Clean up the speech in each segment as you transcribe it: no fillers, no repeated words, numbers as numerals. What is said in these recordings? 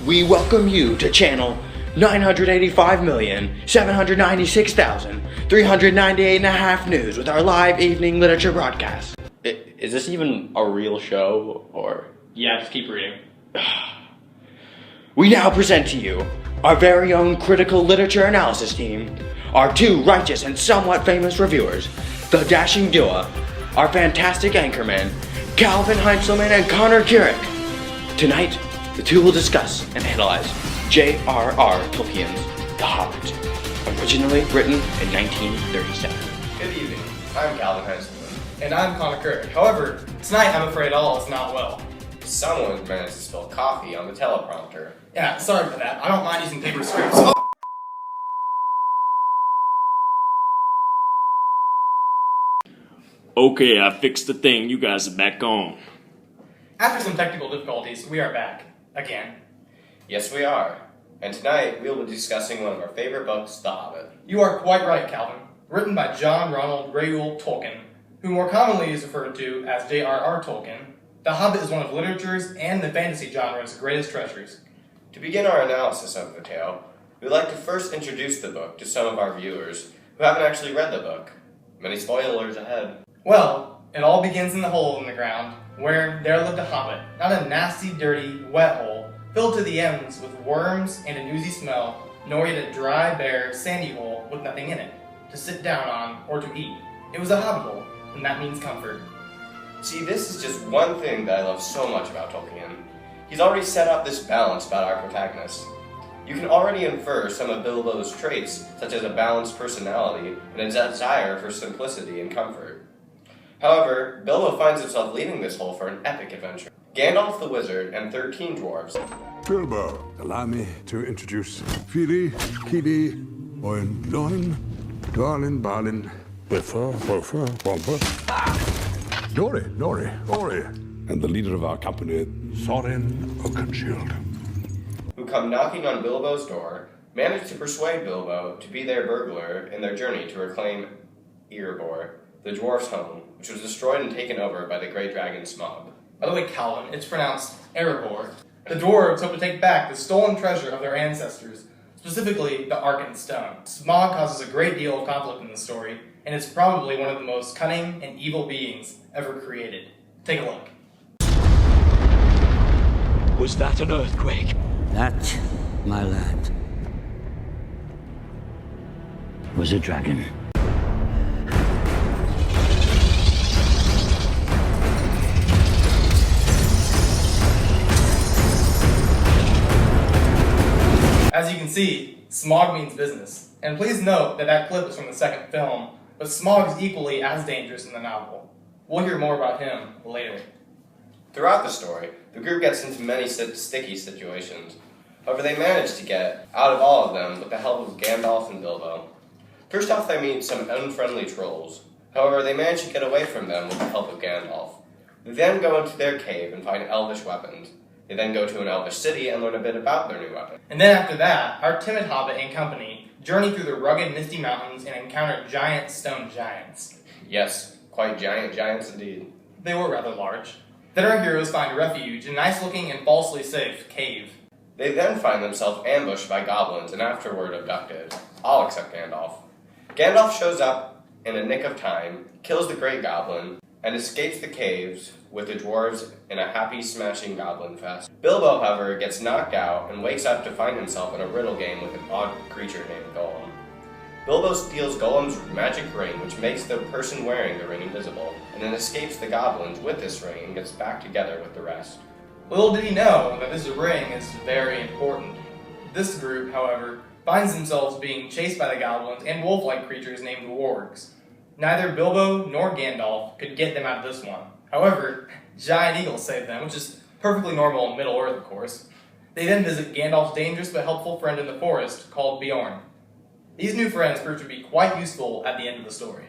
We welcome you to channel 985,796,398.5 news with our live evening literature broadcast. Is this even a real show, or? Yeah, just keep reading. We now present to you our very own critical literature analysis team, our two righteous and somewhat famous reviewers, the dashing duo, our fantastic anchormen, Calvin Heintzelman and Connor Kurek. Tonight, the two will discuss and analyze J.R.R. Tolkien's The Hobbit, originally written in 1937. Good evening. I'm Calvin Heintzelman. And I'm Connor Kurek. However, tonight I'm afraid all is not well. Someone managed to spill coffee on the teleprompter. Yeah, sorry for that. I don't mind using paper scripts. Okay, I fixed the thing. You guys are back on. After some technical difficulties, we are back. Again. Yes, we are. And tonight, we'll be discussing one of our favorite books, The Hobbit. You are quite right, Calvin. Written by John Ronald Reuel Tolkien, who more commonly is referred to as J.R.R. Tolkien, The Hobbit is one of literature's and the fantasy genre's greatest treasures. To begin our analysis of the tale, we'd like to first introduce the book to some of our viewers who haven't actually read the book. Many spoilers ahead. Well, it all begins in the hole in the ground, where there lived a hobbit, not a nasty, dirty, wet hole, filled to the ends with worms and an oozy smell, nor yet a dry, bare, sandy hole with nothing in it, to sit down on or to eat. It was a hobbit hole, and that means comfort. See, this is just one thing that I love so much about Tolkien. He's already set up this balance about our protagonist. You can already infer some of Bilbo's traits, such as a balanced personality and a desire for simplicity and comfort. However, Bilbo finds himself leaving this hole for an epic adventure. Gandalf the Wizard and 13 dwarves. Bilbo, allow me to introduce Fili, Kili, Oin, Loin, Darlin, Balin, Biffa, Boffa, Bomba, Dori, Ori, and the leader of our company, Thorin Oakenshield. Who come knocking on Bilbo's door, manage to persuade Bilbo to be their burglar in their journey to reclaim Erebor, the dwarf's home, which was destroyed and taken over by the great dragon Smaug. By the way, Calvin, it's pronounced Erebor. The dwarves hope to take back the stolen treasure of their ancestors, specifically the Arkan Stone. Smaug causes a great deal of conflict in the story, and is probably one of the most cunning and evil beings ever created. Take a look. Was that an earthquake? That, my lad, was a dragon. As you can see, Smaug means business. And please note that that clip is from the second film, but Smaug is equally as dangerous in the novel. We'll hear more about him later. Throughout the story, the group gets into many sticky situations. However, they manage to get out of all of them with the help of Gandalf and Bilbo. First off, they meet some unfriendly trolls. However, they manage to get away from them with the help of Gandalf. They then go into their cave and find elvish weapons. They then go to an elvish city and learn a bit about their new weapon. And then after that, our timid hobbit and company journey through the rugged, misty mountains and encounter giant stone giants. Yes, quite giant giants indeed. They were rather large. Then our heroes find refuge in a nice-looking and falsely safe cave. They then find themselves ambushed by goblins and afterward abducted, all except Gandalf. Gandalf shows up in a nick of time, kills the great goblin, and escapes the caves with the dwarves in a happy, smashing goblin fest. Bilbo, however, gets knocked out and wakes up to find himself in a riddle game with an odd creature named Gollum. Bilbo steals Gollum's magic ring, which makes the person wearing the ring invisible, and then escapes the goblins with this ring and gets back together with the rest. Little did he know that this ring is very important. This group, however, finds themselves being chased by the goblins and wolf-like creatures named wargs. Neither Bilbo nor Gandalf could get them out of this one. However, giant eagles save them, which is perfectly normal in Middle-earth, of course. They then visit Gandalf's dangerous but helpful friend in the forest called Beorn. These new friends prove to be quite useful at the end of the story.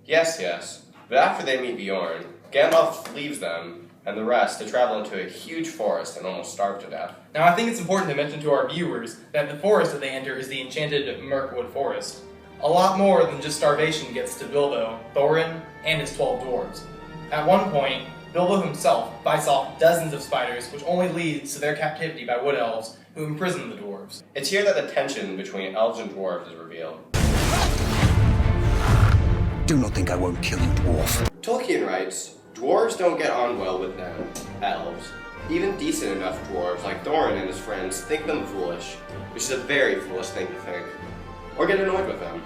Yes. But after they meet Beorn, Gandalf leaves them and the rest to travel into a huge forest and almost starve to death. Now, I think it's important to mention to our viewers that the forest that they enter is the enchanted Mirkwood Forest. A lot more than just starvation gets to Bilbo, Thorin, and his 12 dwarves. At one point, Bilbo himself fights off dozens of spiders, which only leads to their captivity by wood elves, who imprison the dwarves. It's here that the tension between elves and dwarves is revealed. Do not think I won't kill you, dwarf. Tolkien writes, dwarves don't get on well with them, elves. Even decent enough dwarves like Thorin and his friends think them foolish, which is a very foolish thing to think, or get annoyed with them.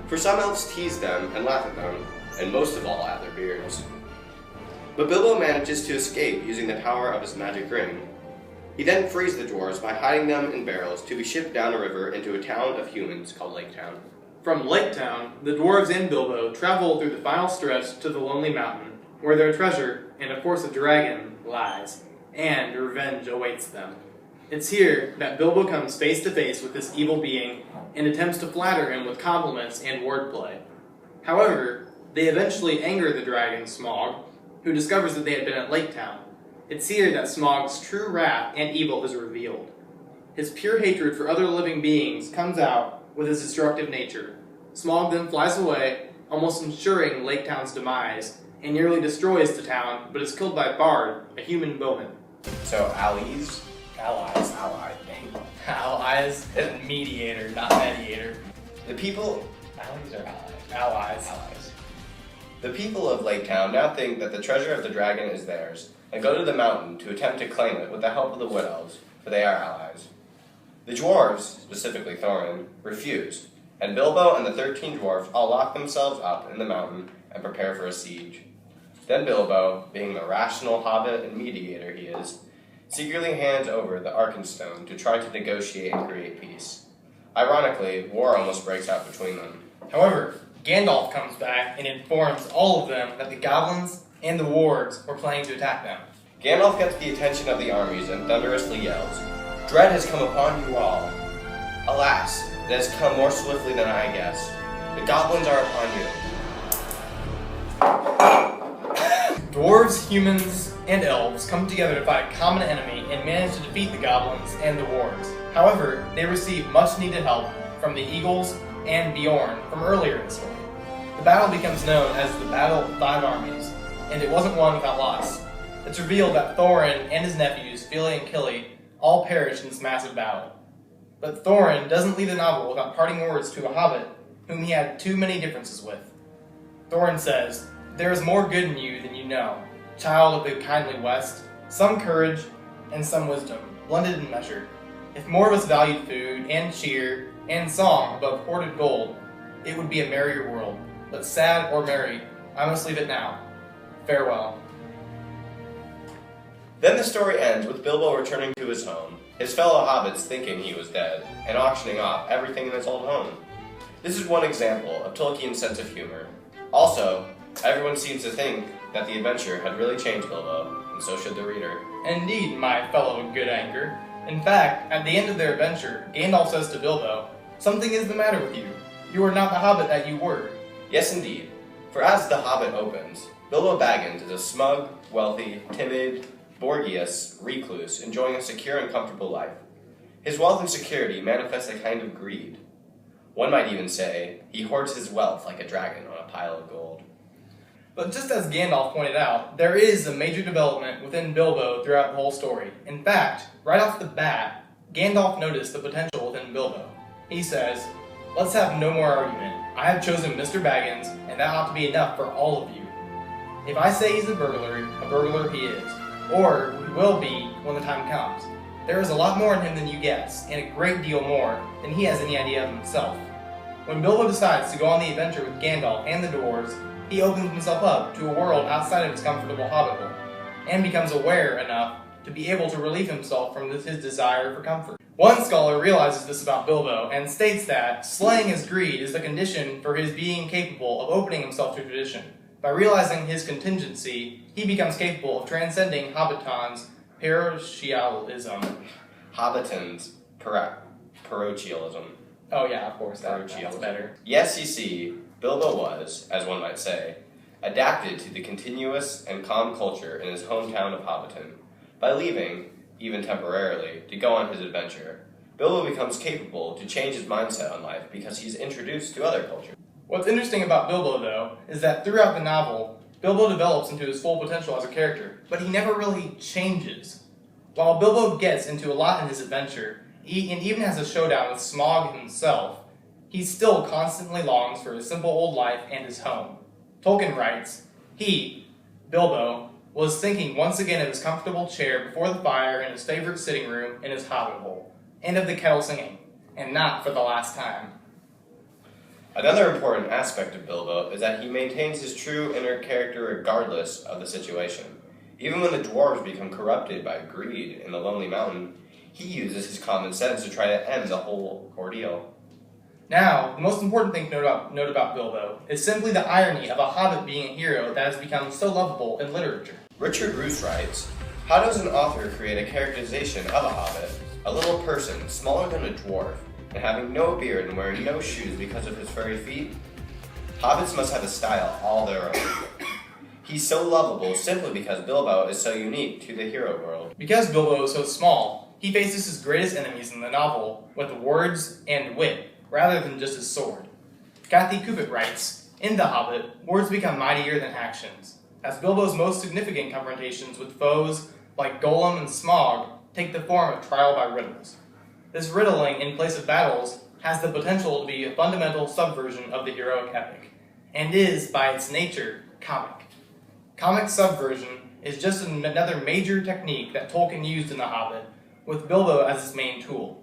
For some elves tease them and laugh at them, and most of all at their beards. But Bilbo manages to escape using the power of his magic ring. He then frees the dwarves by hiding them in barrels to be shipped down a river into a town of humans called Lake Town. From Lake Town, the dwarves and Bilbo travel through the final stretch to the Lonely Mountain, where their treasure, and of course a dragon, lies, and revenge awaits them. It's here that Bilbo comes face to face with this evil being and attempts to flatter him with compliments and wordplay. However, they eventually anger the dragon, Smaug, who discovers that they had been at Lake Town. It's here that Smaug's true wrath and evil is revealed. His pure hatred for other living beings comes out with his destructive nature. Smaug then flies away, almost ensuring Lake Town's demise, and nearly destroys the town, but is killed by Bard, a human bowman. So, allies? Allies. Allies and mediator, not mediator. The people... Allies or allies? Allies. The people of Lake Town now think that the treasure of the dragon is theirs, and go to the mountain to attempt to claim it with the help of the Wood Elves, for they are allies. The dwarves, specifically Thorin, refuse, and Bilbo and the 13 dwarfs all lock themselves up in the mountain and prepare for a siege. Then Bilbo, being the rational hobbit and mediator he is, secretly hands over the Arkenstone to try to negotiate and create peace. Ironically, war almost breaks out between them. However, Gandalf comes back and informs all of them that the goblins and the wargs were planning to attack them. Gandalf gets the attention of the armies and thunderously yells, "Dread has come upon you all. Alas, it has come more swiftly than I guessed. The goblins are upon you." Dwarves, humans, and elves come together to fight a common enemy and manage to defeat the goblins and the wargs. However, they receive much needed help from the Eagles and Beorn from earlier in the story. The battle becomes known as the Battle of Five Armies, and it wasn't won without loss. It's revealed that Thorin and his nephews, Fili and Kili, all perished in this massive battle. But Thorin doesn't leave the novel without parting words to a hobbit whom he had too many differences with. Thorin says, "There is more good in you than you know, child of the kindly West, some courage and some wisdom, blended in measure. If more of us valued food and cheer and song above hoarded gold, it would be a merrier world. But sad or merry, I must leave it now. Farewell." Then the story ends with Bilbo returning to his home, his fellow hobbits thinking he was dead, and auctioning off everything in his old home. This is one example of Tolkien's sense of humor. Also, everyone seems to think that the adventure had really changed Bilbo, and so should the reader. Indeed, my fellow good anchor. In fact, at the end of their adventure, Gandalf says to Bilbo, "Something is the matter with you. You are not the hobbit that you were." Yes, indeed. For as The Hobbit opens, Bilbo Baggins is a smug, wealthy, timid, Borgias recluse enjoying a secure and comfortable life. His wealth and security manifest a kind of greed. One might even say he hoards his wealth like a dragon on a pile of gold. But just as Gandalf pointed out, there is a major development within Bilbo throughout the whole story. In fact, right off the bat, Gandalf noticed the potential within Bilbo. He says, "Let's have no more argument. I have chosen Mr. Baggins, and that ought to be enough for all of you. If I say he's a burglar he is. Or he will be when the time comes. There is a lot more in him than you guess, and a great deal more than he has any idea of himself." When Bilbo decides to go on the adventure with Gandalf and the dwarves, he opens himself up to a world outside of his comfortable hobbit hole, and becomes aware enough to be able to relieve himself from his desire for comfort. One scholar realizes this about Bilbo, and states that slaying his greed is the condition for his being capable of opening himself to tradition. By realizing his contingency, he becomes capable of transcending Hobbiton's parochialism. Hobbiton's parochialism. Oh yeah, of course, that's better. Yes, you see, Bilbo was, as one might say, adapted to the continuous and calm culture in his hometown of Hobbiton. By leaving, even temporarily, to go on his adventure, Bilbo becomes capable to change his mindset on life because he's introduced to other cultures. What's interesting about Bilbo, though, is that throughout the novel, Bilbo develops into his full potential as a character, but he never really changes. While Bilbo gets into a lot in his adventure, and even has a showdown with Smaug himself, he still constantly longs for his simple old life and his home. Tolkien writes, he, Bilbo, was thinking once again of his comfortable chair before the fire in his favorite sitting room in his hobbit hole, and of the kettle singing, and not for the last time. Another important aspect of Bilbo is that he maintains his true inner character regardless of the situation. Even when the dwarves become corrupted by greed in the Lonely Mountain, he uses his common sense to try to end the whole ordeal. Now, the most important thing to note about Bilbo is simply the irony of a hobbit being a hero that has become so lovable in literature. Richard Roos writes, how does an author create a characterization of a hobbit, a little person smaller than a dwarf, and having no beard and wearing no shoes because of his furry feet? Hobbits must have a style all their own. He's so lovable simply because Bilbo is so unique to the hero world. Because Bilbo is so small, he faces his greatest enemies in the novel with words and wit, rather than just his sword. Cathy Cupitt writes, in The Hobbit, words become mightier than actions, as Bilbo's most significant confrontations with foes like Gollum and Smaug take the form of trial by riddles. This riddling in place of battles has the potential to be a fundamental subversion of the heroic epic, and is, by its nature, comic. Comic subversion is just another major technique that Tolkien used in The Hobbit, with Bilbo as its main tool.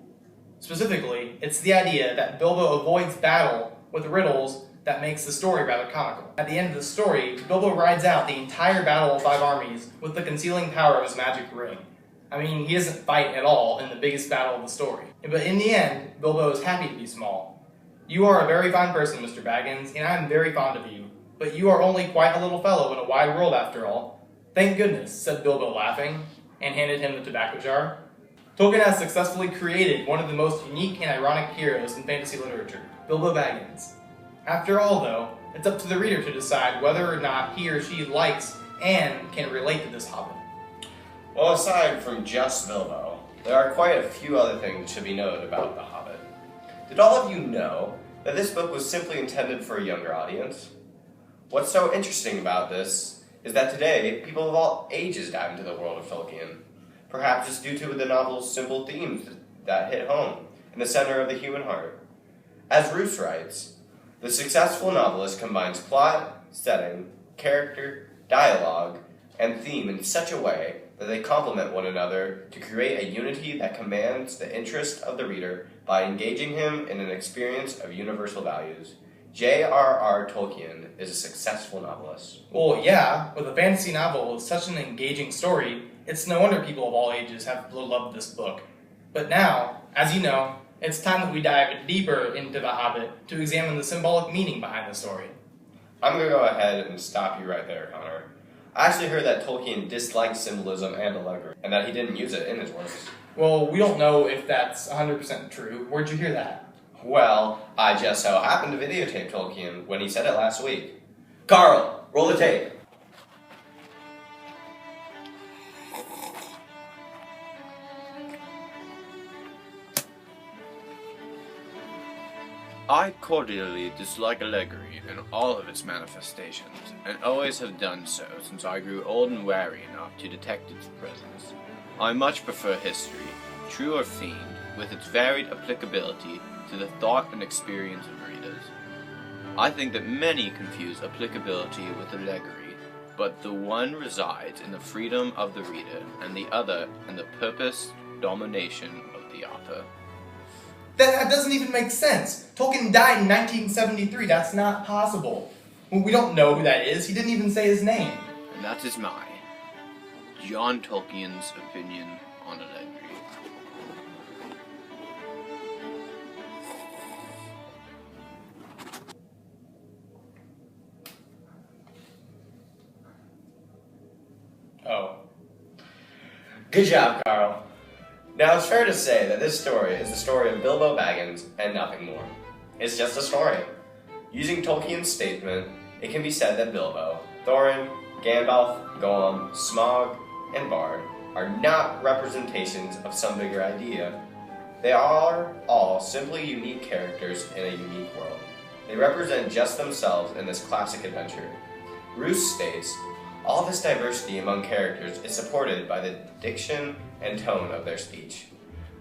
Specifically, it's the idea that Bilbo avoids battle with riddles that makes the story rather comical. At the end of the story, Bilbo rides out the entire battle of 5 armies with the concealing power of his magic ring. I mean, he doesn't fight at all in the biggest battle of the story. But in the end, Bilbo is happy to be small. You are a very fine person, Mr. Baggins, and I am very fond of you. But you are only quite a little fellow in a wide world after all. Thank goodness, said Bilbo laughing, and handed him the tobacco jar. Tolkien has successfully created one of the most unique and ironic heroes in fantasy literature, Bilbo Baggins. After all, though, it's up to the reader to decide whether or not he or she likes and can relate to this hobbit. Well, aside from just Bilbo, there are quite a few other things to be noted about The Hobbit. Did all of you know that this book was simply intended for a younger audience? What's so interesting about this is that today, people of all ages dive into the world of Tolkien. Perhaps it's due to the novel's simple themes that hit home in the center of the human heart. As Roos writes, the successful novelist combines plot, setting, character, dialogue, and theme in such a way that they complement one another to create a unity that commands the interest of the reader by engaging him in an experience of universal values. J.R.R. Tolkien is a successful novelist. Well, yeah, with a fantasy novel with such an engaging story, it's no wonder people of all ages have loved this book. But now, as you know, it's time that we dive deeper into The Hobbit to examine the symbolic meaning behind the story. I'm going to go ahead and stop you right there, Connor. I actually heard that Tolkien disliked symbolism and allegory, and that he didn't use it in his works. Well, we don't know if that's 100% true. Where'd you hear that? Well, I just so happened to videotape Tolkien when he said it last week. Carl, roll the tape. I cordially dislike allegory in all of its manifestations, and always have done so since I grew old and wary enough to detect its presence. I much prefer history, true or feigned, with its varied applicability to the thought and experience of readers. I think that many confuse applicability with allegory, but the one resides in the freedom of the reader, and the other in the purposed domination of the author. That doesn't even make sense. Tolkien died in 1973. That's not possible. We don't know who that is. He didn't even say his name. And that is my John Tolkien's opinion on allegory. Oh. Good job, Carl. Now, it's fair to say that this story is the story of Bilbo Baggins and nothing more. It's just a story. Using Tolkien's statement, it can be said that Bilbo, Thorin, Gandalf, Gollum, Smaug, and Bard are not representations of some bigger idea. They are all simply unique characters in a unique world. They represent just themselves in this classic adventure. Roos states, all this diversity among characters is supported by the diction and tone of their speech.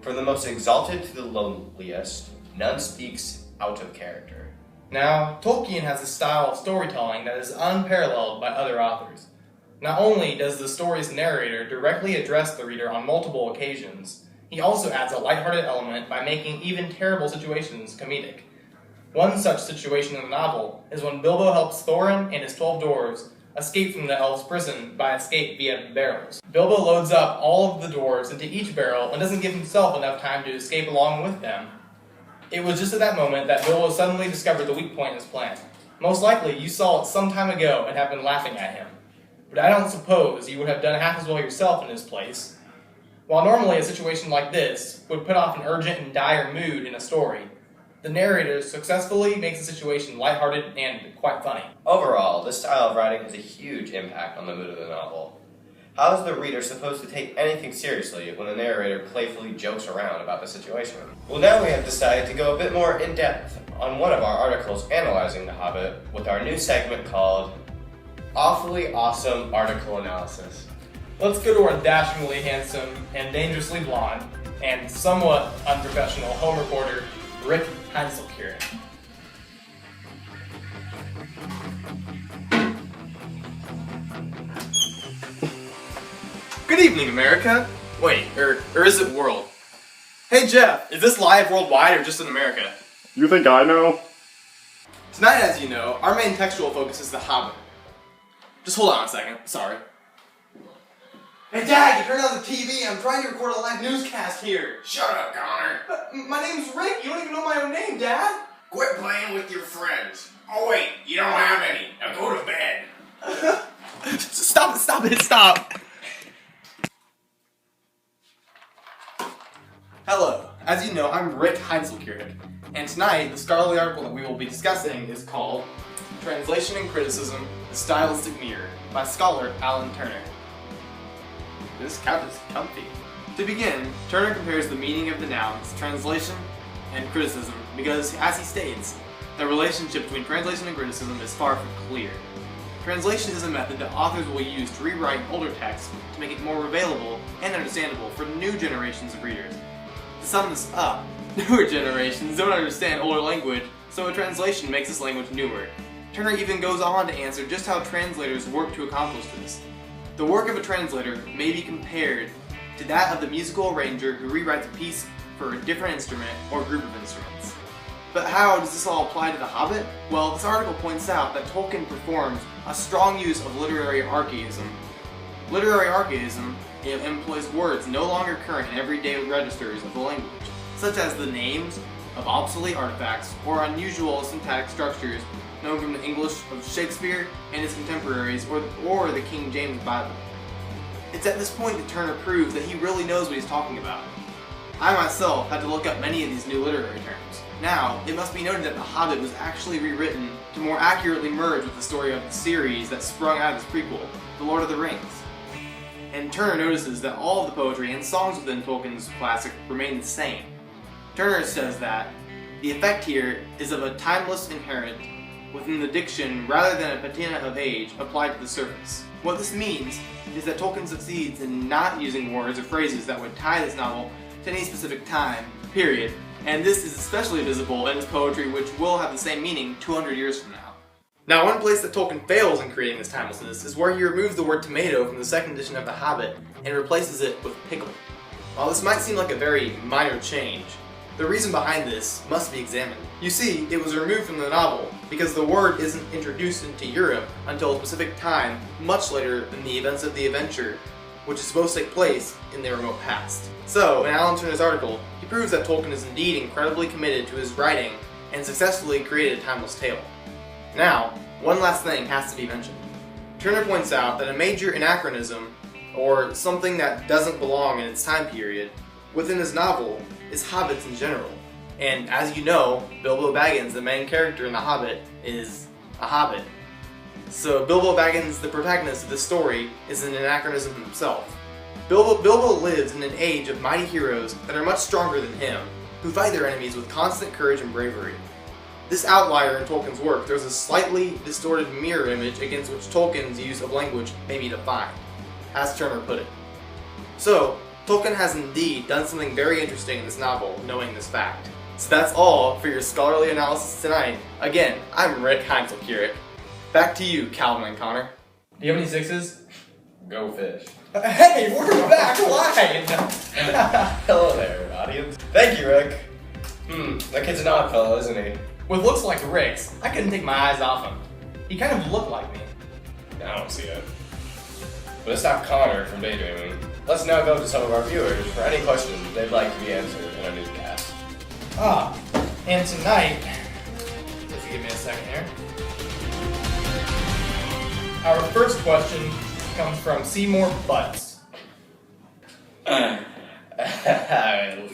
From the most exalted to the lowliest, none speaks out of character. Now, Tolkien has a style of storytelling that is unparalleled by other authors. Not only does the story's narrator directly address the reader on multiple occasions, he also adds a lighthearted element by making even terrible situations comedic. One such situation in the novel is when Bilbo helps Thorin and his 12 dwarves escape from the elves' prison by escape via barrels. Bilbo loads up all of the dwarves into each barrel and doesn't give himself enough time to escape along with them. It was just at that moment that Bilbo suddenly discovered the weak point in his plan. Most likely, you saw it some time ago and have been laughing at him. But I don't suppose you would have done half as well yourself in his place. While normally a situation like this would put off an urgent and dire mood in a story, the narrator successfully makes the situation lighthearted and quite funny. Overall, this style of writing has a huge impact on the mood of the novel. How is the reader supposed to take anything seriously when the narrator playfully jokes around about the situation? Well, now we have decided to go a bit more in-depth on one of our articles analyzing The Hobbit with our new segment called Awfully Awesome Article Analysis. Let's go to our dashingly handsome and dangerously blonde and somewhat unprofessional home reporter, Rick Heintzelman. Good evening, America. Wait, or is it world? Hey Jeff, is this live worldwide or just in America? You think I know? Tonight, as you know, our main textual focus is The Hobbit. Just hold on a second, sorry. Hey Dad, you turned on the TV, I'm trying to record a live newscast here. Shut up, Connor. My name's Rick, you don't even know my own name, Dad. Quit playing with your friends. Oh wait, you don't have any. Now go to bed. Stop. Hello, as you know, I'm Rick Heintzelman, and tonight the scholarly article that we will be discussing is called Translation and Criticism, the Stylistic Mirror by scholar Alan Turner. This couch is comfy. To begin, Turner compares the meaning of the nouns translation and criticism because, as he states, the relationship between translation and criticism is far from clear. Translation is a method that authors will use to rewrite older text to make it more available and understandable for new generations of readers. To sum this up, newer generations don't understand older language, so a translation makes this language newer. Turner even goes on to answer just how translators work to accomplish this. The work of a translator may be compared to that of the musical arranger who rewrites a piece for a different instrument or group of instruments. But how does this all apply to The Hobbit? Well, this article points out that Tolkien performs a strong use of literary archaism. Literary archaism employs words no longer current in everyday registers of the language, such as the names of obsolete artifacts or unusual syntactic structures known from the English of Shakespeare and his contemporaries or the King James Bible. It's at this point that Turner proves that he really knows what he's talking about. I myself had to look up many of these new literary terms. Now, it must be noted that The Hobbit was actually rewritten to more accurately merge with the story of the series that sprung out of his prequel, The Lord of the Rings. And Turner notices that all of the poetry and songs within Tolkien's classic remain the same. Turner says that the effect here is of a timeless inherent within the diction rather than a patina of age applied to the surface. What this means is that Tolkien succeeds in not using words or phrases that would tie this novel to any specific time, period, and this is especially visible in his poetry, which will have the same meaning 200 years from now. Now, one place that Tolkien fails in creating this timelessness is where he removes the word tomato from the second edition of The Hobbit and replaces it with pickle. While this might seem like a very minor change, the reason behind this must be examined. You see, it was removed from the novel because the word isn't introduced into Europe until a specific time much later than the events of the adventure, which is supposed to take place in the remote past. So, in Alan Turner's article, he proves that Tolkien is indeed incredibly committed to his writing and successfully created a timeless tale. Now, one last thing has to be mentioned. Turner points out that a major anachronism, or something that doesn't belong in its time period, within his novel is hobbits in general. And as you know, Bilbo Baggins, the main character in The Hobbit, is a hobbit. So Bilbo Baggins, the protagonist of this story, is an anachronism himself. Bilbo lives in an age of mighty heroes that are much stronger than him, who fight their enemies with constant courage and bravery. This outlier in Tolkien's work throws a slightly distorted mirror image against which Tolkien's use of language may be defined, as Turner put it. So, Tolkien has indeed done something very interesting in this novel, knowing this fact. So that's all for your scholarly analysis tonight. Again, I'm Rick Heintzelman. Back to you, Calvin and Connor. Do you have any sixes? Go fish. Hey, we're back live! Hello there, audience. Thank you, Rick. That kid's an odd fellow, isn't he? With looks like Rick's, I couldn't take my eyes off him. He kind of looked like me. I don't see it. But to stop Connor from daydreaming, let's now go to some of our viewers for any questions they'd like to be answered in our newscast. And tonight, just give me a second here. Our first question comes from Seymour Butts.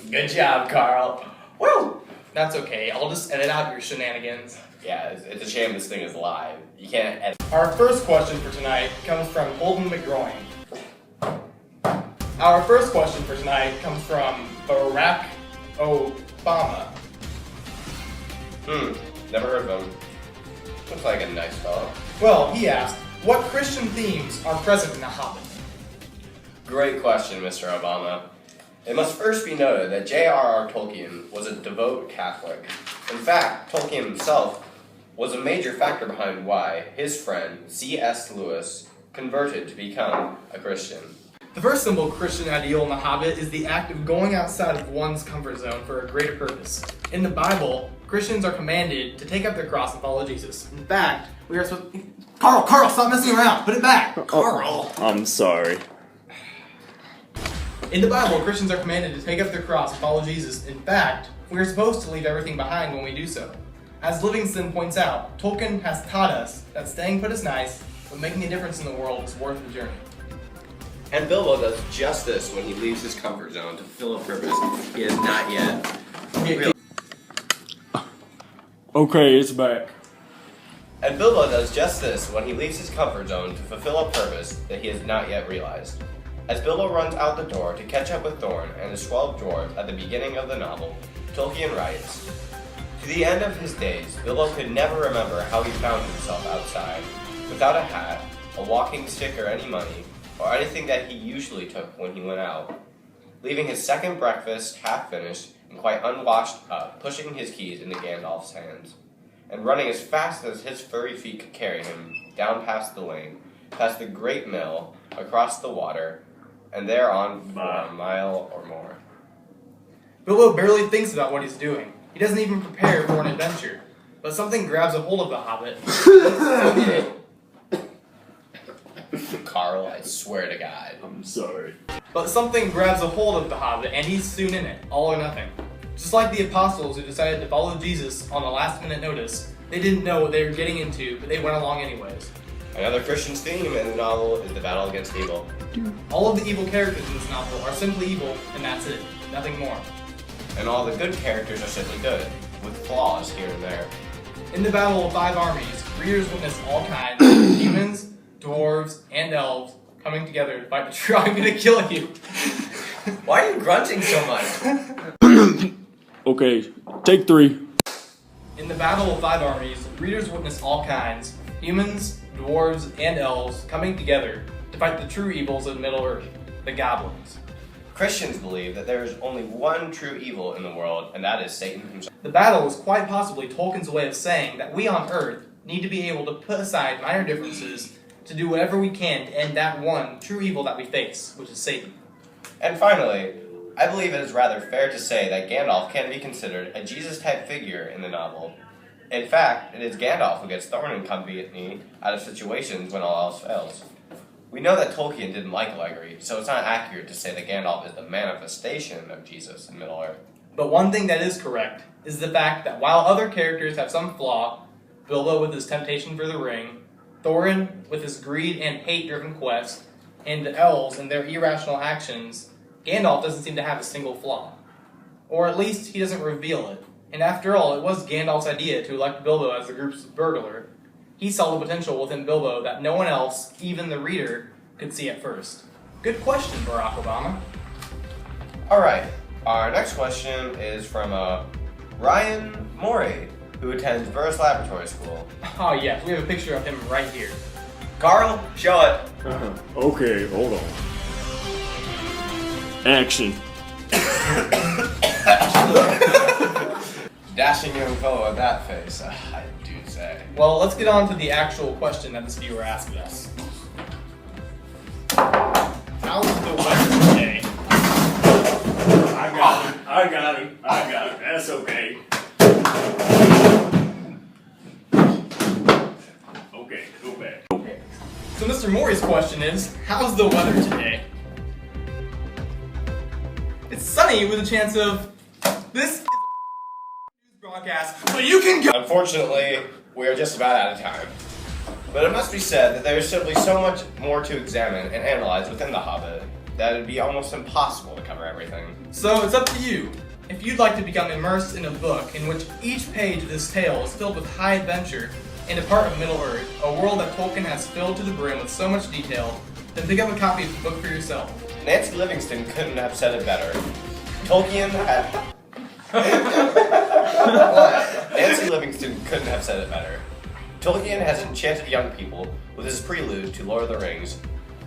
Good job, Carl. Woo! That's okay, I'll just edit out your shenanigans. Yeah, it's a shame this thing is live. You can't edit. Our first question for tonight comes from Holden McGroin. Our first question for tonight comes from Barack Obama. Never heard of him. Looks like a nice fellow. Well, he asked, what Christian themes are present in The Hobbit? Great question, Mr. Obama. It must first be noted that J.R.R. Tolkien was a devout Catholic. In fact, Tolkien himself was a major factor behind why his friend C.S. Lewis converted to become a Christian. The first simple Christian ideal in The Hobbit is the act of going outside of one's comfort zone for a greater purpose. In the Bible, Christians are commanded to take up their cross and follow Jesus. In fact, we are supposed to... Carl, stop messing around! Put it back! Carl! I'm sorry. In the Bible, Christians are commanded to take up their cross and follow Jesus. In fact, we are supposed to leave everything behind when we do so. As Livingston points out, Tolkien has taught us that staying put is nice, but making a difference in the world is worth the journey. And Bilbo does just this when he leaves his comfort zone to fulfill a purpose he has not yet realized. Okay, it's back. And Bilbo does just this when he leaves his comfort zone to fulfill a purpose that he has not yet realized. As Bilbo runs out the door to catch up with Thorin and his 12 dwarves at the beginning of the novel, Tolkien writes, "To the end of his days, Bilbo could never remember how he found himself outside, without a hat, a walking stick or any money, or anything that he usually took when he went out. Leaving his second breakfast half finished and quite unwashed up, pushing his keys into Gandalf's hands, and running as fast as his furry feet could carry him, down past the lane, past the great mill, across the water, and there on for a mile or more." Bilbo barely thinks about what he's doing. He doesn't even prepare for an adventure. But something grabs a hold of the Hobbit. Carl, I swear to God. I'm sorry. But something grabs a hold of the Hobbit, and he's soon in it, all or nothing. Just like the apostles who decided to follow Jesus on a last-minute notice, they didn't know what they were getting into, but they went along anyways. Another Christian's theme in the novel is the battle against evil. All of the evil characters in this novel are simply evil, and that's it. Nothing more. And all the good characters are simply good, with flaws here and there. In the Battle of Five Armies, readers witness all kinds, humans, dwarves, and elves coming together to fight the true. I'm gonna kill you. Why are you grunting so much? Okay, take 3. In the Battle of Five Armies, readers witness all kinds, humans, dwarves, and elves coming together to fight the true evils of Middle-earth, the goblins. Christians believe that there is only one true evil in the world, and that is Satan himself. The battle is quite possibly Tolkien's way of saying that we on Earth need to be able to put aside minor differences to do whatever we can to end that one true evil that we face, which is Satan. And finally, I believe it is rather fair to say that Gandalf can be considered a Jesus-type figure in the novel. In fact, it is Gandalf who gets Thorin and company out of situations when all else fails. We know that Tolkien didn't like allegory, so it's not accurate to say that Gandalf is the manifestation of Jesus in Middle-earth. But one thing that is correct is the fact that while other characters have some flaw, Bilbo with his temptation for the ring, Thorin with his greed and hate-driven quest, and the elves and their irrational actions, Gandalf doesn't seem to have a single flaw. Or at least he doesn't reveal it. And after all, it was Gandalf's idea to elect Bilbo as the group's burglar. He saw the potential within Bilbo that no one else, even the reader, could see at first. Good question, Barack Obama. Alright, our next question is from Ryan Morey. who attends Verse Laboratory School. Oh yes, we have a picture of him right here. Carl, show it. Okay, hold on. Action. Dashing young fellow with that face, I do say. Well, let's get on to the actual question that this viewer asked us. How's the weather today? I got him. That's okay. Okay, go back. So Mr. Maury's question is, how's the weather today? It's sunny with a chance of this news broadcast, but you can go. Unfortunately, we are just about out of time. But it must be said that there is simply so much more to examine and analyze within The Hobbit that it would be almost impossible to cover everything. So it's up to you. If you'd like to become immersed in a book in which each page of this tale is filled with high adventure and a part of Middle-earth, a world that Tolkien has filled to the brim with so much detail, then pick up a copy of the book for yourself. Nancy Livingston couldn't have said it better. Tolkien had... Nancy Livingston couldn't have said it better. Tolkien has enchanted young people with his prelude to Lord of the Rings,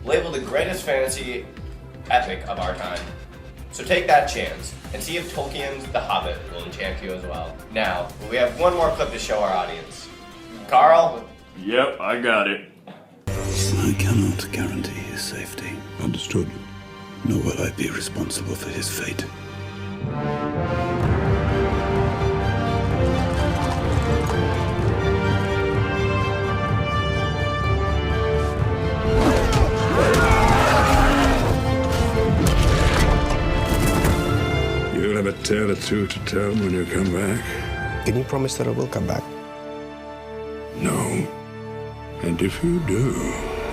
labeled the greatest fantasy epic of our time. So take that chance and see if Tolkien's The Hobbit will enchant you as well. Now, we have one more clip to show our audience. Carl? Yep, I got it. I cannot guarantee his safety. Understood. Nor will I be responsible for his fate. You'll have a tale or two to tell when you come back. Can you promise that I will come back? No. And if you do,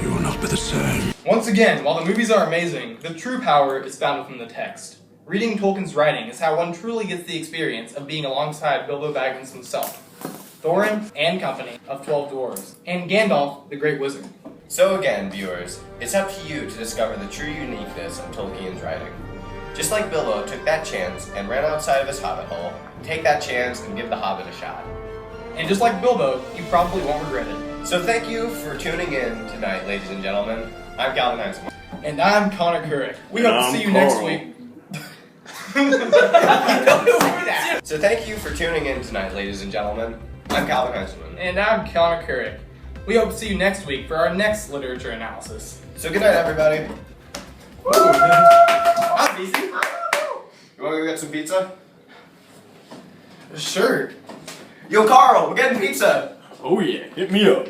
you will not be the same. Once again, while the movies are amazing, the true power is found within the text. Reading Tolkien's writing is how one truly gets the experience of being alongside Bilbo Baggins himself, Thorin and company of 12 Dwarves, and Gandalf, the Great Wizard. So again, viewers, it's up to you to discover the true uniqueness of Tolkien's writing. Just like Bilbo took that chance and ran outside of his hobbit hole, take that chance and give The Hobbit a shot. And just like Bilbo, you probably won't regret it. So thank you for tuning in tonight, ladies and gentlemen. I'm Calvin Heintzelman. And I'm Connor Kurek. We hope to see you Carl. next week. So thank you for tuning in tonight, ladies and gentlemen. I'm Calvin Heintzelman. And I'm Connor Kurek. We hope to see you next week for our next literature analysis. So good night, everybody. Woo! That was easy. You want to go get some pizza? Sure. Yo, Carl, we're getting pizza. Oh yeah, hit me up.